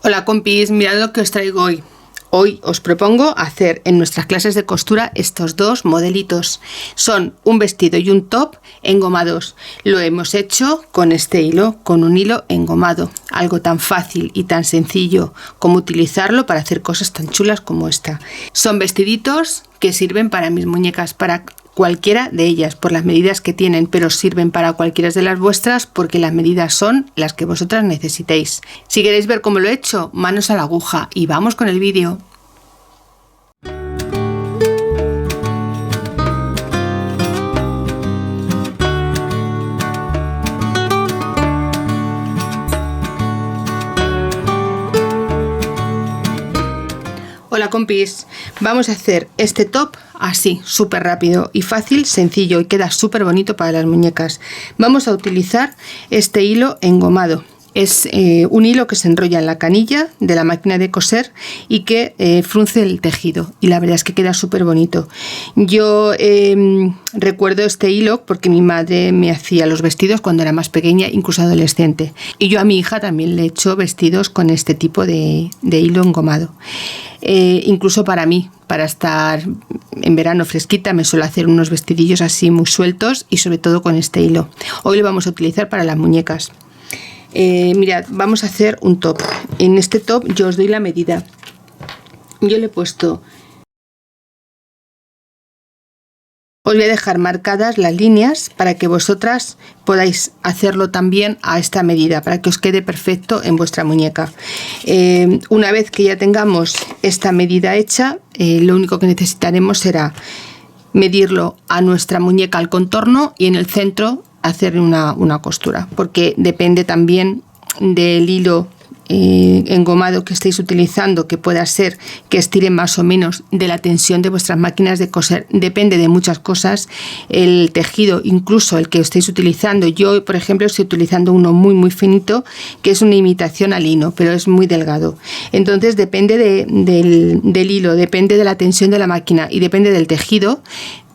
Hola compis, mirad lo que os traigo hoy. Hoy os propongo hacer en nuestras clases de costura estos dos modelitos. Son un vestido y un top engomados. Lo hemos hecho con este hilo, con un hilo engomado. Algo tan fácil y tan sencillo como utilizarlo para hacer cosas tan chulas como esta. Son vestiditos que sirven para mis muñecas, para cualquiera de ellas por las medidas que tienen, pero sirven para cualquiera de las vuestras porque las medidas son las que vosotras necesitéis. Si queréis ver cómo lo he hecho, manos a la aguja y vamos con el vídeo. Hola compis, vamos a hacer este top así, súper rápido y fácil, sencillo, y queda súper bonito para las muñecas. Vamos a utilizar este hilo engomado. Es un hilo que se enrolla en la canilla de la máquina de coser y que frunce el tejido, y la verdad es que queda súper bonito. Yo recuerdo este hilo porque mi madre me hacía los vestidos cuando era más pequeña, incluso adolescente, y yo a mi hija también le he hecho vestidos con este tipo de hilo engomado. Incluso para mí, para estar en verano fresquita, me suelo hacer unos vestidillos así muy sueltos y sobre todo con este hilo. Hoy lo vamos a utilizar para las muñecas. Mirad, vamos a hacer un top. En este top yo os doy la medida. Yo le he puesto... Os voy a dejar marcadas las líneas para que vosotras podáis hacerlo también a esta medida, para que os quede perfecto en vuestra muñeca. Una vez que ya tengamos esta medida hecha, lo único que necesitaremos será medirlo a nuestra muñeca al contorno y en el centro hacer una costura, porque depende también del hilo engomado que estéis utilizando, que pueda ser que estire más o menos, de la tensión de vuestras máquinas de coser. Depende de muchas cosas, el tejido, incluso el que estéis utilizando. Yo, por ejemplo, estoy utilizando uno muy finito, que es una imitación al lino, pero es muy delgado. Entonces depende del hilo, depende de la tensión de la máquina y depende del tejido.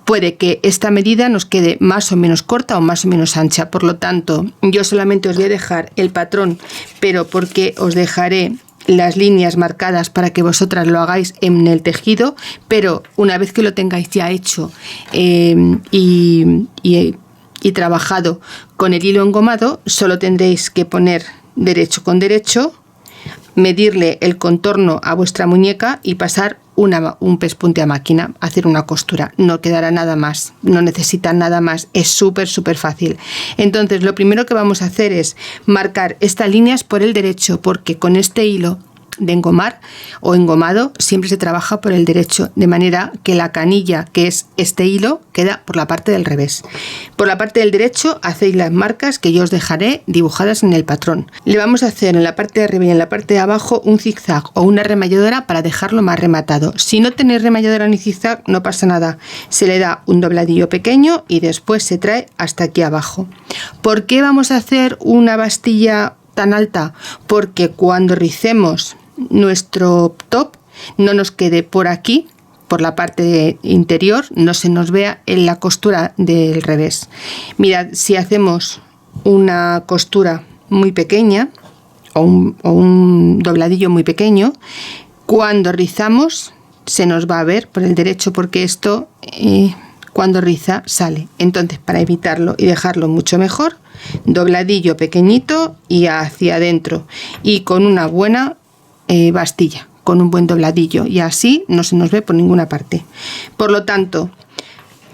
Puede que esta medida nos quede más o menos corta o más o menos ancha. Por lo tanto, yo solamente os voy a dejar el patrón, pero porque os dejaré las líneas marcadas para que vosotras lo hagáis en el tejido, pero una vez que lo tengáis ya hecho y trabajado con el hilo engomado, solo tendréis que poner derecho con derecho, medirle el contorno a vuestra muñeca y pasar un pespunte a máquina, hacer una costura. No quedará nada más, no necesitan nada más, es súper fácil. Entonces lo primero que vamos a hacer es marcar estas líneas por el derecho, porque con este hilo de engomar o engomado siempre se trabaja por el derecho, de manera que la canilla, que es este hilo, queda por la parte del revés. Por la parte del derecho hacéis las marcas que yo os dejaré dibujadas en el patrón. Le vamos a hacer en la parte de arriba y en la parte de abajo un zigzag o una remalladora para dejarlo más rematado. Si no tenéis remalladora ni zigzag, no pasa nada, se le da un dobladillo pequeño y después se trae hasta aquí abajo. ¿Por qué vamos a hacer una bastilla tan alta? Porque cuando ricemos nuestro top no nos quede por aquí, por la parte interior, no se nos vea en la costura del revés. Mirad, si hacemos una costura muy pequeña o un dobladillo muy pequeño, cuando rizamos se nos va a ver por el derecho, porque esto cuando riza sale. Entonces, para evitarlo y dejarlo mucho mejor, dobladillo pequeñito y hacia adentro, y con una buena bastilla, con un buen dobladillo, y así no se nos ve por ninguna parte. Por lo tanto,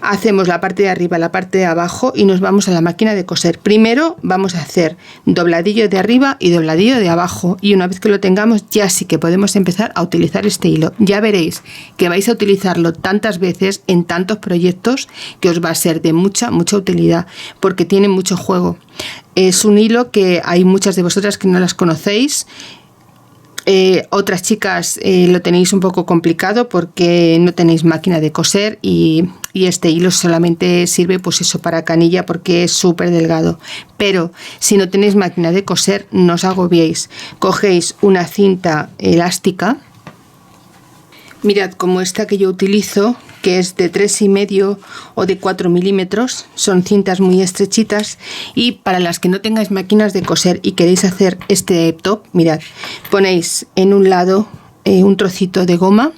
hacemos la parte de arriba, la parte de abajo y nos vamos a la máquina de coser. Primero vamos a hacer dobladillo de arriba y dobladillo de abajo, y una vez que lo tengamos ya sí que podemos empezar a utilizar este hilo. Ya veréis que vais a utilizarlo tantas veces en tantos proyectos que os va a ser de mucha utilidad, porque tiene mucho juego. Es un hilo que hay muchas de vosotras que no las conocéis. Otras chicas lo tenéis un poco complicado porque no tenéis máquina de coser y este hilo solamente sirve pues eso, para canilla, porque es súper delgado. Pero si no tenéis máquina de coser, no os agobiéis, cogéis una cinta elástica, mirad, como esta que yo utilizo, que es de 3,5 o de 4 milímetros, son cintas muy estrechitas. Y para las que no tengáis máquinas de coser y queréis hacer este top, mirad, ponéis en un lado un trocito de goma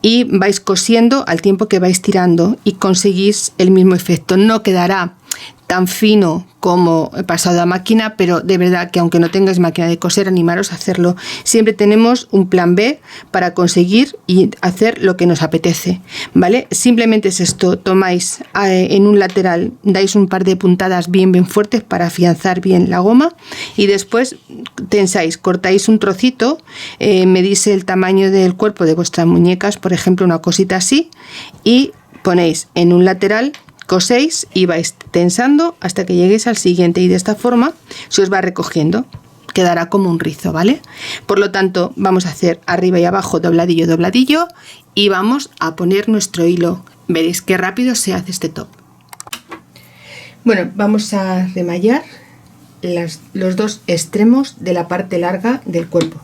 y vais cosiendo al tiempo que vais tirando y conseguís el mismo efecto. No quedará tan fino como he pasado a máquina, pero de verdad que aunque no tengáis máquina de coser, animaros a hacerlo. Siempre tenemos un plan B para conseguir y hacer lo que nos apetece, ¿vale? Simplemente es esto: tomáis en un lateral, dais un par de puntadas bien fuertes para afianzar bien la goma y después tensáis, cortáis un trocito, medís el tamaño del cuerpo de vuestras muñecas, por ejemplo una cosita así, y ponéis en un lateral, coséis y vais tensando hasta que lleguéis al siguiente, y de esta forma se os va recogiendo, quedará como un rizo, ¿vale? Por lo tanto, vamos a hacer arriba y abajo dobladillo, dobladillo, y vamos a poner nuestro hilo. Veréis qué rápido se hace este top. Bueno, vamos a remallar los dos extremos de la parte larga del cuerpo.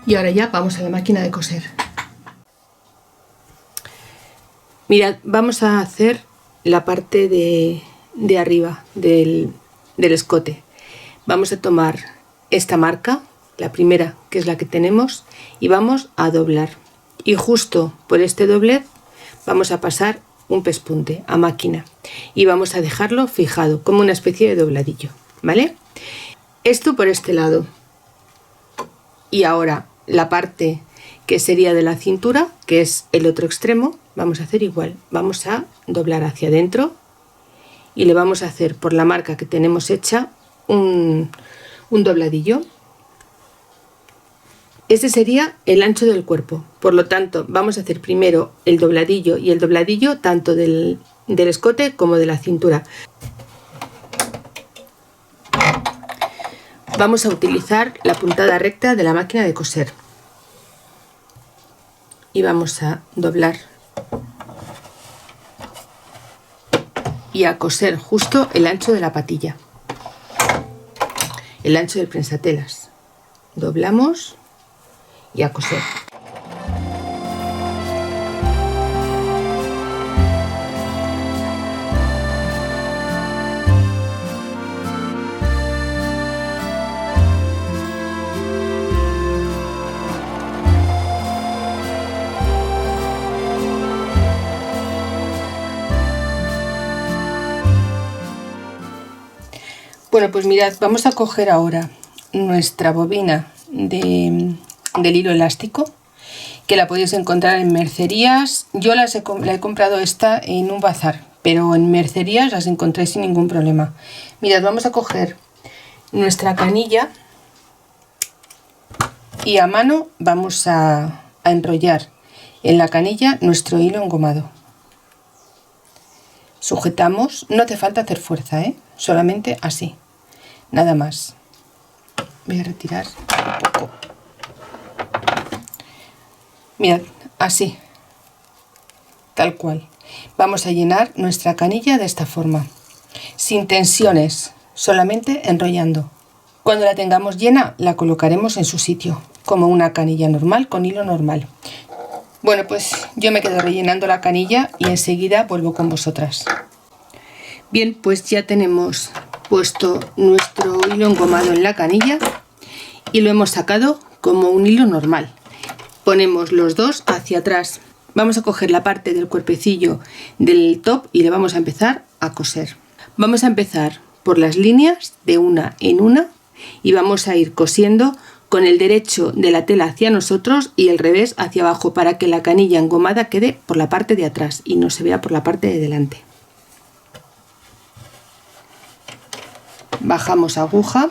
Y ahora ya vamos a la máquina de coser. Mirad, vamos a hacer la parte de arriba del escote. Vamos a tomar esta marca, la primera, que es la que tenemos, y vamos a doblar. Y justo por este doblez vamos a pasar un pespunte a máquina y vamos a dejarlo fijado como una especie de dobladillo, ¿vale? Esto por este lado. Y ahora la parte que sería de la cintura, que es el otro extremo, vamos a hacer igual. Vamos a doblar hacia adentro y le vamos a hacer por la marca que tenemos hecha un dobladillo. Este sería el ancho del cuerpo, por lo tanto vamos a hacer primero el dobladillo y el dobladillo tanto del escote como de la cintura. Vamos a utilizar la puntada recta de la máquina de coser y vamos a doblar y a coser justo el ancho de la patilla, el ancho del prensatelas. Doblamos y a coser. Bueno, pues mirad, vamos a coger ahora nuestra bobina del hilo elástico, que la podéis encontrar en mercerías. Yo la he comprado esta en un bazar, pero en mercerías las encontráis sin ningún problema. Mirad, vamos a coger nuestra canilla y a mano vamos a enrollar en la canilla nuestro hilo engomado. Sujetamos, no hace falta hacer fuerza, solamente así, nada más. Voy a retirar un poco. Mirad, así, tal cual. Vamos a llenar nuestra canilla de esta forma, sin tensiones, solamente enrollando. Cuando la tengamos llena, la colocaremos en su sitio, como una canilla normal, con hilo normal. Bueno, pues yo me quedo rellenando la canilla y enseguida vuelvo con vosotras. Bien, pues ya tenemos puesto nuestro hilo engomado en la canilla y lo hemos sacado como un hilo normal. Ponemos los dos hacia atrás. Vamos a coger la parte del cuerpecillo del top y le vamos a empezar a coser. Vamos a empezar por las líneas de una en una y vamos a ir cosiendo con el derecho de la tela hacia nosotros y el revés hacia abajo, para que la canilla engomada quede por la parte de atrás y no se vea por la parte de delante. bajamos aguja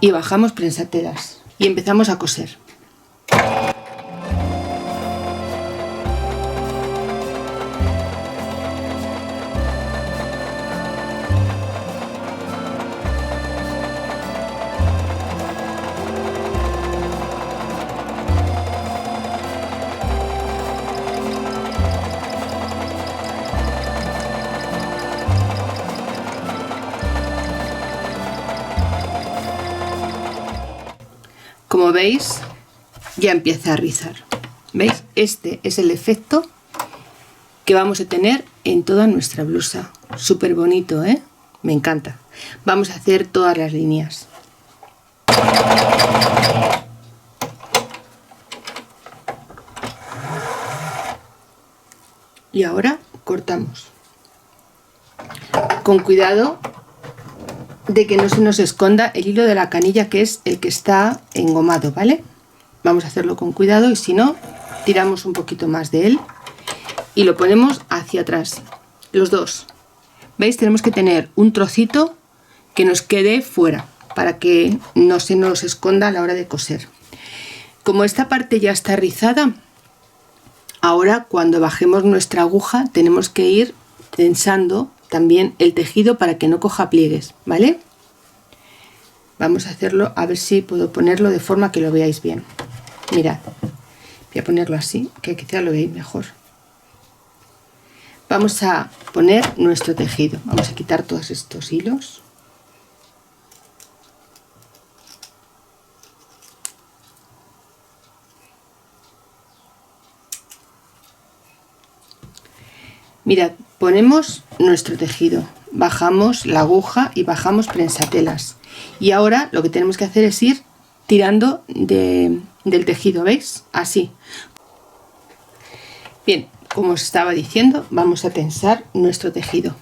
y bajamos prensatelas y empezamos a coser. Como veis, ya empieza a rizar. ¿Veis? Este es el efecto que vamos a tener en toda nuestra blusa. Súper bonito, ¿eh? Me encanta. Vamos a hacer todas las líneas. Y ahora cortamos. Con cuidado de que no se nos esconda el hilo de la canilla, que es el que está engomado, ¿vale? Vamos a hacerlo con cuidado y si no, tiramos un poquito más de él y lo ponemos hacia atrás, los dos. ¿Veis? Tenemos que tener un trocito que nos quede fuera para que no se nos esconda a la hora de coser. Como esta parte ya está rizada, ahora cuando bajemos nuestra aguja tenemos que ir tensando también el tejido para que no coja pliegues, ¿vale? Vamos a hacerlo, a ver si puedo ponerlo de forma que lo veáis bien. Mirad, voy a ponerlo así, que quizá lo veáis mejor. Vamos a poner nuestro tejido, vamos a quitar todos estos hilos. Mirad, ponemos nuestro tejido, bajamos la aguja y bajamos prensatelas. Y ahora lo que tenemos que hacer es ir tirando del tejido, ¿veis? Así. Bien, como os estaba diciendo, vamos a tensar nuestro tejido.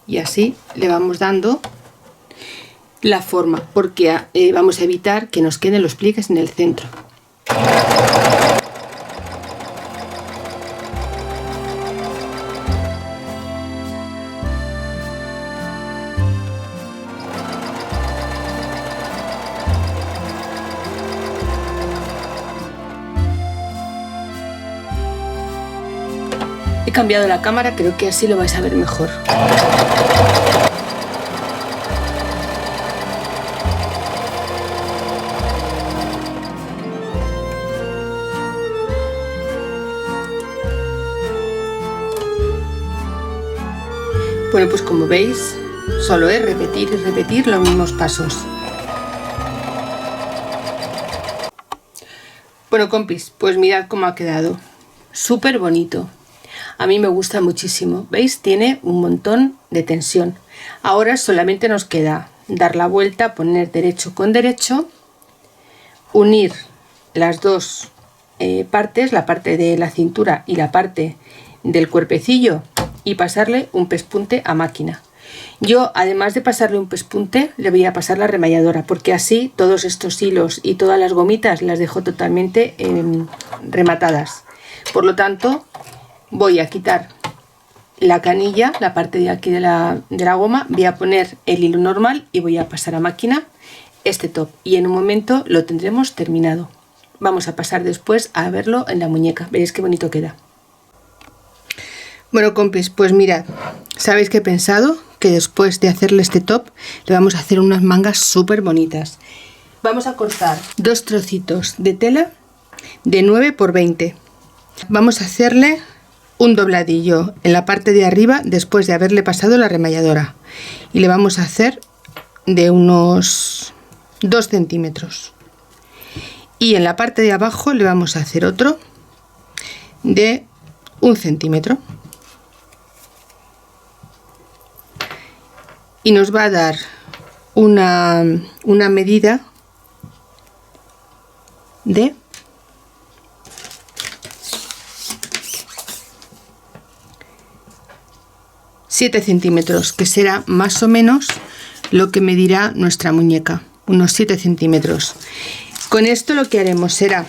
Y así le vamos dando la forma, porque vamos a evitar que nos queden los pliegues en el centro. He cambiado la cámara, creo que así lo vais a ver mejor. Bueno, pues como veis, solo es repetir y repetir los mismos pasos. Bueno, compis, pues mirad cómo ha quedado. Súper bonito. A mí me gusta muchísimo. ¿Veis? Tiene un montón de tensión. Ahora solamente nos queda dar la vuelta, poner derecho con derecho, unir las dos partes, la parte de la cintura y la parte del cuerpecillo, y pasarle un pespunte a máquina. Yo, además de pasarle un pespunte, le voy a pasar la remalladora, porque así todos estos hilos y todas las gomitas las dejo totalmente rematadas. Por lo tanto, voy a quitar la canilla, la parte de aquí de la goma, voy a poner el hilo normal y voy a pasar a máquina este top, y en un momento lo tendremos terminado. Vamos a pasar después a verlo en la muñeca, veréis qué bonito queda. Bueno, compis, pues mirad, sabéis que he pensado que después de hacerle este top le vamos a hacer unas mangas súper bonitas. Vamos a cortar dos trocitos de tela de 9 por 20. Vamos a hacerle un dobladillo en la parte de arriba después de haberle pasado la remalladora, y le vamos a hacer de unos 2 centímetros, y en la parte de abajo le vamos a hacer otro de 1 centímetro. Y nos va a dar una medida de 7 centímetros, que será más o menos lo que medirá nuestra muñeca, unos 7 centímetros. Con esto lo que haremos será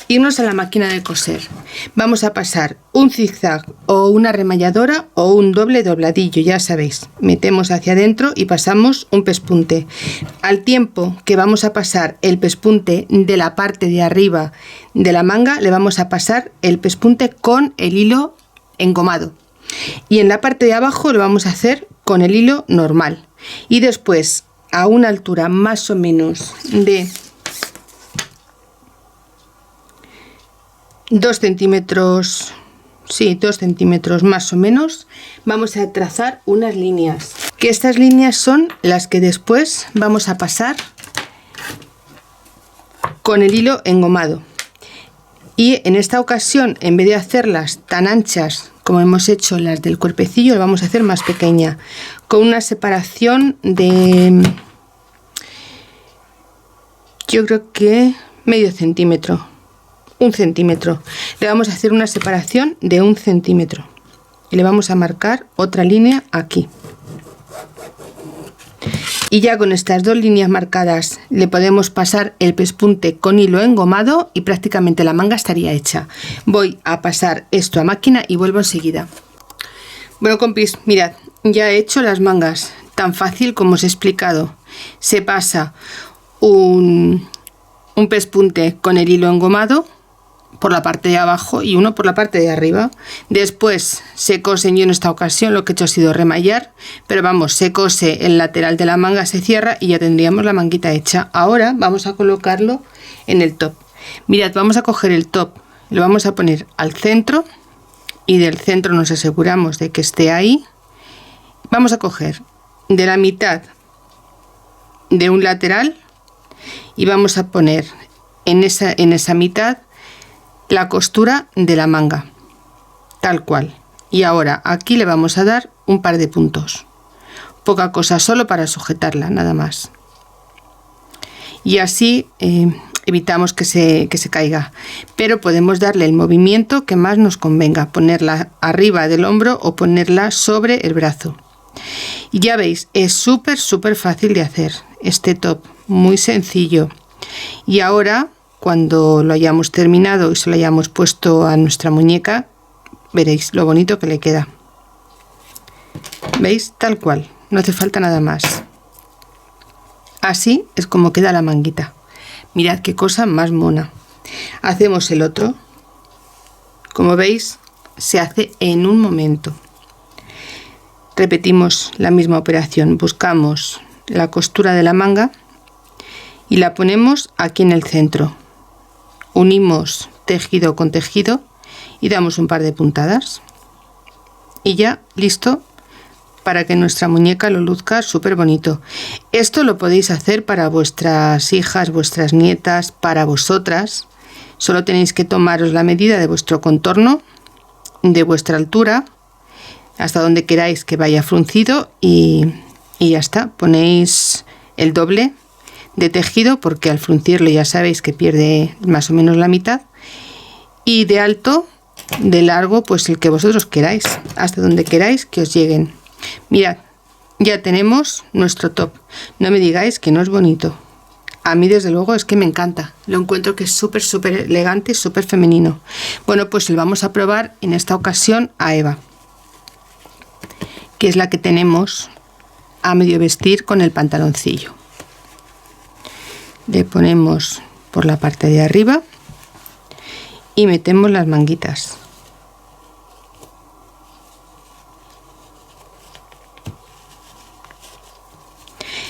irnos a la máquina de coser. Vamos a pasar un zigzag o una remalladora o un doble dobladillo, ya sabéis. Metemos hacia adentro y pasamos un pespunte. Al tiempo que vamos a pasar el pespunte de la parte de arriba de la manga, le vamos a pasar el pespunte con el hilo engomado. Y en la parte de abajo lo vamos a hacer con el hilo normal. Y después, a una altura más o menos de 2 centímetros, sí, 2 centímetros más o menos, vamos a trazar unas líneas, que estas líneas son las que después vamos a pasar con el hilo engomado. Y en esta ocasión, en vez de hacerlas tan anchas como hemos hecho las del cuerpecillo, lo vamos a hacer más pequeña, con una separación de, yo creo que medio centímetro, 1 centímetro. Le vamos a hacer una separación de 1 centímetro y le vamos a marcar otra línea aquí. Y ya con estas dos líneas marcadas le podemos pasar el pespunte con hilo engomado y prácticamente la manga estaría hecha. Voy a pasar esto a máquina y vuelvo enseguida. Bueno, compis, mirad, ya he hecho las mangas, tan fácil como os he explicado. Se pasa un pespunte con el hilo engomado por la parte de abajo y uno por la parte de arriba. Después se cosen, yo en esta ocasión lo que he hecho ha sido remallar, pero vamos, se cose el lateral de la manga, se cierra y ya tendríamos la manguita hecha. Ahora vamos a colocarlo en el top. Mirad, vamos a coger el top, lo vamos a poner al centro y del centro nos aseguramos de que esté ahí. Vamos a coger de la mitad de un lateral y vamos a poner en esa mitad la costura de la manga, tal cual. Y ahora aquí le vamos a dar un par de puntos, poca cosa, solo para sujetarla, nada más. Y así evitamos que se caiga, pero podemos darle el movimiento que más nos convenga, ponerla arriba del hombro o ponerla sobre el brazo. Y ya veis, es súper fácil de hacer este top, muy sencillo. Y ahora, cuando lo hayamos terminado y se lo hayamos puesto a nuestra muñeca, veréis lo bonito que le queda. ¿Veis? Tal cual, no hace falta nada más. Así es como queda la manguita. Mirad qué cosa más mona. Hacemos el otro. Como veis, se hace en un momento. Repetimos la misma operación. Buscamos la costura de la manga y la ponemos aquí en el centro. Unimos tejido con tejido y damos un par de puntadas y ya listo para que nuestra muñeca lo luzca súper bonito. Esto lo podéis hacer para vuestras hijas, vuestras nietas, para vosotras. Solo tenéis que tomaros la medida de vuestro contorno, de vuestra altura, hasta donde queráis que vaya fruncido y ya está. Ponéis el doble de tejido porque al fruncirlo ya sabéis que pierde más o menos la mitad, y de alto, de largo, pues el que vosotros queráis, hasta donde queráis que os lleguen. Mirad, ya tenemos nuestro top. No me digáis que no es bonito. A mí desde luego es que me encanta, lo encuentro que es súper elegante, súper femenino. Bueno, pues lo vamos a probar en esta ocasión a Eva, que es la que tenemos a medio vestir con el pantaloncillo. Le ponemos por la parte de arriba y metemos las manguitas.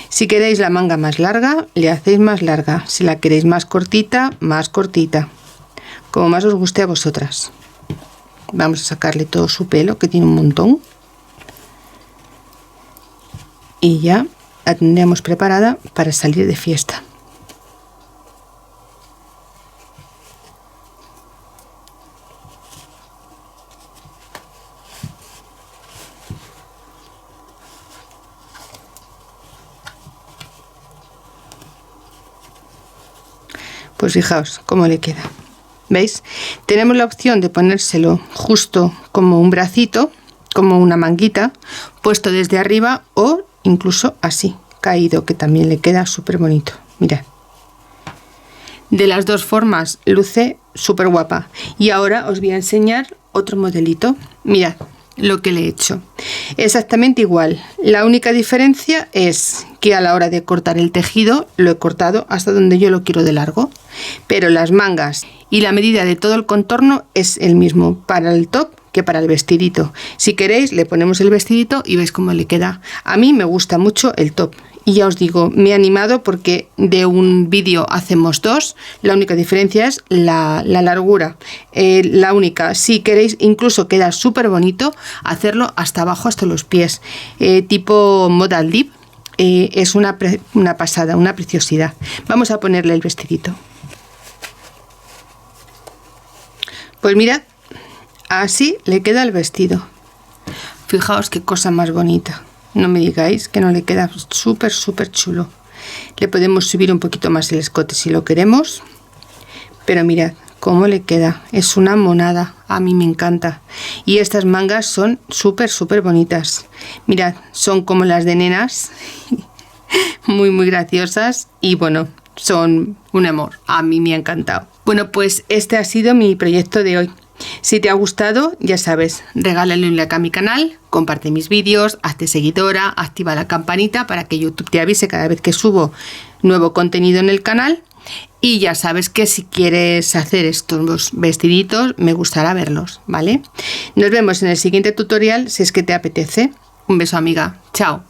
Si queréis la manga más larga, le hacéis más larga. Si la queréis más cortita, como más os guste a vosotras. Vamos a sacarle todo su pelo, que tiene un montón, y ya la tendríamos preparada para salir de fiesta. Pues fijaos cómo le queda. ¿Veis? Tenemos la opción de ponérselo justo como un bracito, como una manguita, puesto desde arriba, o incluso así, caído, que también le queda súper bonito. Mirad. De las dos formas luce súper guapa. Y ahora os voy a enseñar otro modelito. Mirad lo que le he hecho. Exactamente igual. La única diferencia es que a la hora de cortar el tejido lo he cortado hasta donde yo lo quiero de largo. Pero las mangas y la medida de todo el contorno es el mismo para el top que para el vestidito. Si queréis le ponemos el vestidito y veis cómo le queda. A mí me gusta mucho el top. Y ya os digo, me he animado porque de un vídeo hacemos dos. La única diferencia es la largura. La única, si queréis, incluso queda súper bonito hacerlo hasta abajo, hasta los pies. Tipo modal dip. Es una pasada, una preciosidad. Vamos a ponerle el vestidito. Pues mirad, así le queda el vestido. Fijaos qué cosa más bonita. No me digáis que no le queda súper chulo. Le podemos subir un poquito más el escote si lo queremos. Pero mirad cómo le queda. Es una monada. A mí me encanta. Y estas mangas son súper bonitas. Mirad, son como las de nenas. Muy graciosas. Y bueno, son un amor. A mí me ha encantado. Bueno, pues este ha sido mi proyecto de hoy. Si te ha gustado, ya sabes, regálale un like a mi canal, comparte mis vídeos, hazte seguidora, activa la campanita para que YouTube te avise cada vez que subo nuevo contenido en el canal. Y ya sabes que si quieres hacer estos vestiditos, me gustará verlos, ¿vale? Nos vemos en el siguiente tutorial si es que te apetece. Un beso, amiga. Chao.